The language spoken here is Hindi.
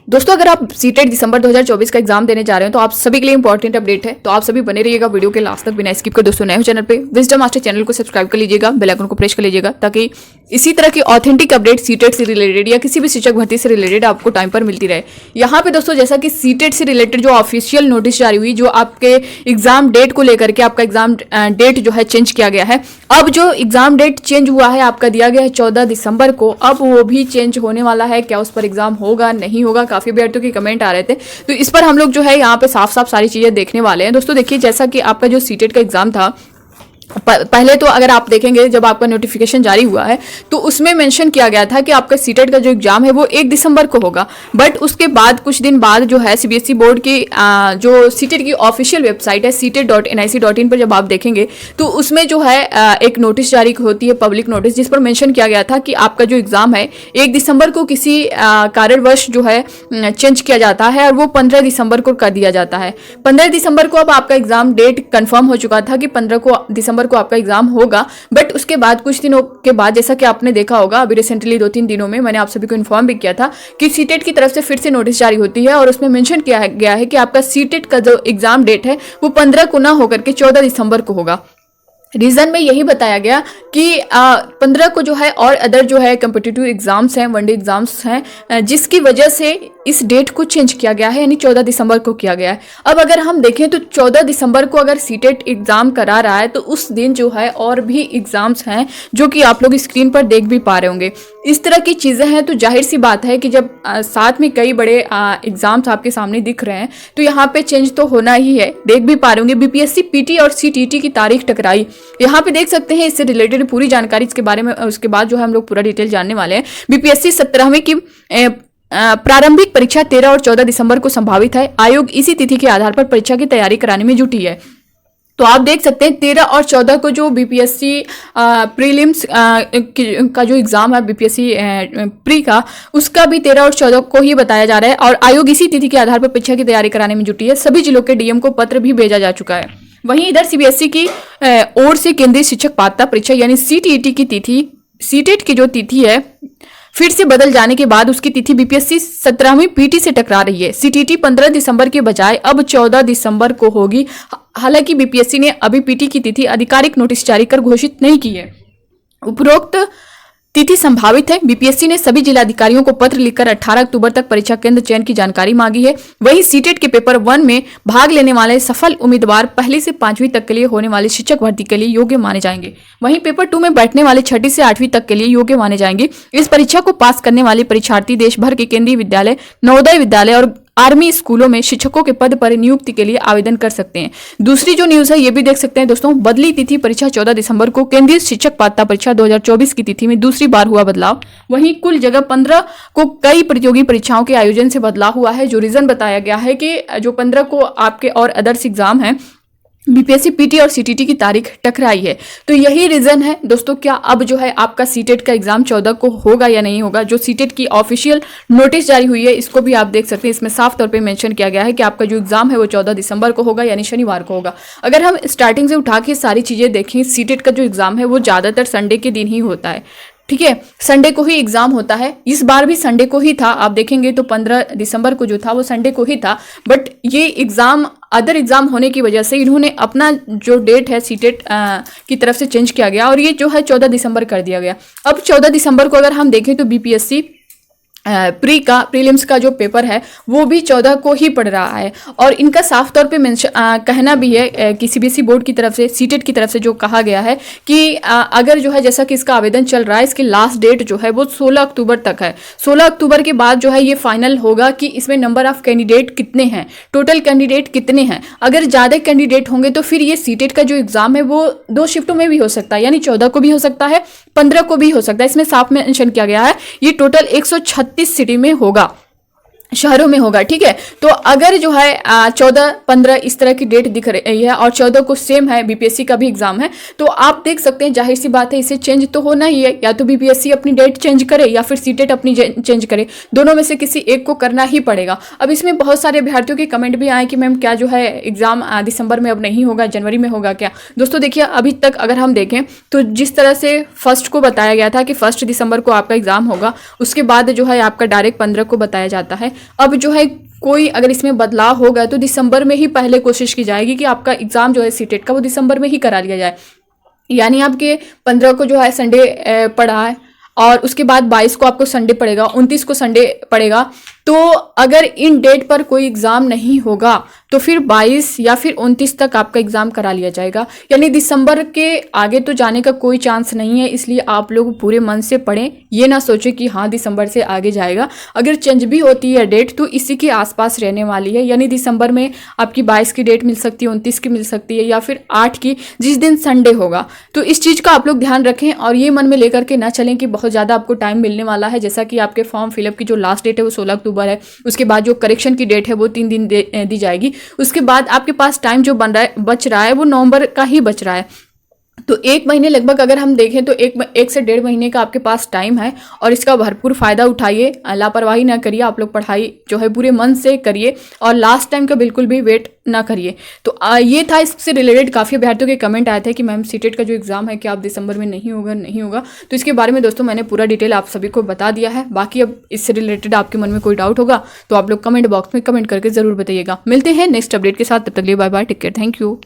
दोस्तों अगर आप सीटेट दिसंबर 2024 का एग्जाम देने जा रहे हो तो आप सभी के लिए इंपॉर्टेंट अपडेट है, तो आप सभी बने रहिएगा वीडियो के लास्ट तक बिना स्किप कर। दोस्तों नए हो चैनल पे विजडम मास्टर चैनल को सब्सक्राइब कर लीजिएगा, बेल आइकन को प्रेस कर लीजिएगा ताकि इसी तरह की ऑथेंटिक अपडेट सीटेट से रिलेटेड या किसी भी शिक्षक भर्ती से रिलेटेड आपको टाइम पर मिलती रहे। यहाँ पे दोस्तों जैसा कि सीटेट से रिलेटेड जो ऑफिशियल नोटिस जारी हुई, जो आपके एग्जाम डेट को लेकर के आपका एग्जाम डेट जो है चेंज किया गया है। अब जो एग्जाम डेट चेंज हुआ है आपका दिया गया है 14 दिसंबर को, अब वो भी चेंज होने वाला है। क्या उस पर एग्जाम होगा नहीं होगा, काफी अभ्यर्थियों के कमेंट आ रहे थे, तो इस पर हम लोग जो है यहाँ पे साफ साफ सारी चीजें देखने वाले हैं। दोस्तों देखिए, जैसा कि आपका जो सीटेट का एग्जाम था, पहले तो अगर आप देखेंगे जब आपका नोटिफिकेशन जारी हुआ है तो उसमें मेंशन किया गया था कि आपका सीटेट का जो एग्जाम है वो 1 दिसंबर को होगा। बट उसके बाद कुछ दिन बाद जो है सीबीएसई बोर्ड की जो सीटेट की ऑफिशियल वेबसाइट है CTET.nic.in पर जब आप देखेंगे तो उसमें जो है एक नोटिस जारी होती है, पब्लिक नोटिस, जिस पर मेंशन किया गया था कि आपका जो एग्जाम है 1 दिसंबर को किसी कारणवश जो है चेंज किया जाता है और वो 15 दिसंबर को कर दिया जाता है। 15 दिसंबर को अब आपका एग्जाम डेट कंफर्म हो चुका था कि 15 दिसंबर को आपका एग्जाम होगा। बट उसके बाद कुछ दिनों के बाद, जैसा कि आपने देखा होगा अभी रिसेंटली 2-3 दिनों में मैंने आप सभी को इन्फॉर्म भी किया था कि सीटेट की तरफ से फिर से नोटिस जारी होती है और उसमें मेंशन किया गया है कि आपका सीटेट का जो एग्जाम डेट है वो 15 को ना होकर के 14 दिसंबर को होगा। रीजन में यही बताया गया कि 15 को जो है और अदर जो है कम्पिटिटिव एग्जाम्स हैं, वनडे एग्जाम्स हैं, जिसकी वजह से इस डेट को चेंज किया गया है, यानी 14 दिसंबर को किया गया है। अब अगर हम देखें तो 14 दिसंबर को अगर सीटेट एग्जाम करा रहा है तो उस दिन जो है और भी एग्जाम्स हैं जो कि आप लोग स्क्रीन पर देख भी पा रहे होंगे। इस तरह की चीजें हैं तो जाहिर सी बात है कि जब साथ में कई बड़े एग्जाम्स आपके सामने दिख रहे हैं तो यहाँ पे चेंज तो होना ही है। देख भी पा रहे होंगे बीपीएससी पीटी और सीटीटी की तारीख टकराई, यहाँ पे देख सकते हैं। इससे रिलेटेड पूरी जानकारी इसके बारे में उसके बाद जो है हम लोग पूरा डिटेल जानने वाले हैं। बीपीएससी 17वीं की प्रारंभिक परीक्षा 13 और 14 दिसंबर को संभावित है। आयोग इसी तिथि के आधार पर परीक्षा की तैयारी कराने में जुटी है। तो आप देख सकते हैं 13 और 14 को जो बीपीएससी प्रीलिम्स का जो एग्जाम है बीपीएससी प्री का, उसका भी 13 और 14 को ही बताया जा रहा है और आयोग इसी तिथि के आधार पर परीक्षा की तैयारी कराने में जुटी है। सभी जिलों के डीएम को पत्र भी भेजा जा चुका है। वहीं इधर सीबीएसई की ओर से केंद्रीय शिक्षक पात्रता परीक्षा यानी सीटीईटी की तिथि, सीटेट की जो तिथि है फिर से बदल जाने के बाद उसकी तिथि बीपीएससी 17वीं पीटी से टकरा रही है। सीटीटी 15 दिसंबर के बजाय अब 14 दिसंबर को होगी। हालांकि बीपीएससी ने अभी पीटी की तिथि आधिकारिक नोटिस जारी कर घोषित नहीं की है। उपरोक्त तिथि संभावित है। बीपीएससी ने सभी जिलाधिकारियों को पत्र लिखकर 18 अक्टूबर तक परीक्षा केंद्र चयन की जानकारी मांगी है। वहीं सीटेट के पेपर 1 में भाग लेने वाले सफल उम्मीदवार पहली से 5वीं तक के लिए होने वाली शिक्षक भर्ती के लिए योग्य माने जाएंगे। वहीं पेपर 2 में बैठने वाले 6ठी से 8वीं तक के लिए योग्य माने जाएंगे। इस परीक्षा को पास करने वाले परीक्षार्थी देश भर के केंद्रीय विद्यालय, नवोदय विद्यालय और आर्मी स्कूलों में शिक्षकों के पद पर नियुक्ति के लिए आवेदन कर सकते हैं। दूसरी जो न्यूज है ये भी देख सकते हैं दोस्तों, बदली तिथि परीक्षा 14 दिसंबर को। केंद्रीय शिक्षक पात्रता परीक्षा 2024 की तिथि में दूसरी बार हुआ बदलाव। वहीं कुल जगह 15 को कई प्रतियोगी परीक्षाओं के आयोजन से बदलाव हुआ है। जो रीजन बताया गया है कि जो 15 को आपके और अदर्स एग्जाम है बीपीएससी पीटी और सीटीटी की तारीख टकराई है, तो यही रीजन है दोस्तों। क्या अब जो है आपका सीटेट का एग्जाम 14 को होगा या नहीं होगा? जो सीटेट की ऑफिशियल नोटिस जारी हुई है इसको भी आप देख सकते हैं। इसमें साफ तौर पे मेंशन किया गया है कि आपका जो एग्जाम है वो 14 दिसंबर को होगा, यानी शनिवार को होगा। अगर हम स्टार्टिंग से उठा के सारी चीजें देखें, सीटेट का जो एग्जाम है वो ज्यादातर संडे के दिन ही होता है। ठीक है, संडे को ही एग्जाम होता है। इस बार भी संडे को ही था। आप देखेंगे तो 15 दिसंबर को जो था वो संडे को ही था। बट ये एग्जाम अदर एग्जाम होने की वजह से इन्होंने अपना जो डेट है सीटेट की तरफ से चेंज किया गया और ये जो है 14 दिसंबर कर दिया गया। अब 14 दिसंबर को अगर हम देखें तो बीपीएससी प्रीलिम्स का जो पेपर है वो भी 14 को ही पड़ रहा है और इनका साफ तौर पे कहना भी है कि सीबीएसई बोर्ड की तरफ से, सीटेट की तरफ से जो कहा गया है कि अगर जो है जैसा कि इसका आवेदन चल रहा है, इसकी लास्ट डेट जो है वो 16 अक्टूबर तक है। 16 अक्टूबर के बाद जो है ये फाइनल होगा कि इसमें नंबर ऑफ कैंडिडेट कितने हैं, टोटल कैंडिडेट कितने हैं। अगर ज़्यादा कैंडिडेट होंगे तो फिर ये सीटेट का जो एग्जाम है वो 2 शिफ्टों में भी हो सकता है, यानी 14 को भी हो सकता है, 15 को भी हो सकता है। इसमें साफ मेंशन किया गया है ये टोटल 136 सिटी में होगा, शहरों में होगा। ठीक है, तो अगर जो है 14, 15 इस तरह की डेट दिख रही है और 14 को सेम है, बीपीएससी का भी एग्जाम है, तो आप देख सकते हैं जाहिर सी बात है इसे चेंज तो होना ही है। या तो बीपीएससी अपनी डेट चेंज करे या फिर सीटेट अपनी चेंज करे, दोनों में से किसी एक को करना ही पड़ेगा। अब इसमें बहुत सारे अभ्यर्थियों के कमेंट भी आए कि मैम क्या जो है एग्जाम दिसंबर में अब नहीं होगा, जनवरी में होगा क्या? दोस्तों देखिए, अभी तक अगर हम देखें तो जिस तरह से फर्स्ट को बताया गया था कि 1 दिसंबर को आपका एग्जाम होगा, उसके बाद जो है आपका डायरेक्ट 15 को बताया जाता है। अब जो है कोई अगर इसमें बदलाव हो गया तो दिसंबर में ही पहले कोशिश की जाएगी कि आपका एग्ज़ाम जो है सीटेट का वो दिसंबर में ही करा लिया जाए। यानी आपके 15 को जो है संडे पड़ा है और उसके बाद 22 को आपको संडे पड़ेगा, 29 को संडे पड़ेगा। तो अगर इन डेट पर कोई एग्ज़ाम नहीं होगा तो फिर 22 या फिर 29 तक आपका एग्ज़ाम करा लिया जाएगा। यानी दिसंबर के आगे तो जाने का कोई चांस नहीं है, इसलिए आप लोग पूरे मन से पढ़ें। ये ना सोचें कि हाँ दिसंबर से आगे जाएगा। अगर चेंज भी होती है डेट तो इसी के आसपास रहने वाली है। यानी दिसंबर में आपकी 22 की डेट मिल सकती है, 29 की मिल सकती है या फिर 8 की, जिस दिन संडे होगा। तो इस चीज़ का आप लोग ध्यान रखें और ये मन में लेकर के ना चलें कि बहुत ज़्यादा आपको टाइम मिलने वाला है। जैसा कि आपके फॉर्म फिलअप की जो लास्ट डेट है वो 16 अक्टूबर है, उसके बाद जो करेक्शन की डेट है वो 3 दिन दी जाएगी। उसके बाद आपके पास टाइम जो बच रहा है वो नवंबर का ही बच रहा है। तो 1 महीने लगभग अगर हम देखें तो एक से 1.5 महीने का आपके पास टाइम है और इसका भरपूर फायदा उठाइए। लापरवाही ना करिए, आप लोग पढ़ाई जो है पूरे मन से करिए और लास्ट टाइम का बिल्कुल भी वेट ना करिए। तो ये था, इससे रिलेटेड काफ़ी अभ्यर्थियों के कमेंट आए थे कि मैम सीटेट का जो एग्जाम है कि आप दिसंबर में नहीं होगा। तो इसके बारे में दोस्तों मैंने पूरा डिटेल आप सभी को बता दिया है। बाकी अब इससे रिलेटेड आपके मन में कोई डाउट होगा तो आप लोग कमेंट बॉक्स में कमेंट करके ज़रूर बताइएगा। मिलते हैं नेक्स्ट अपडेट के साथ, तब तक लिए bye bye, take care, thank you.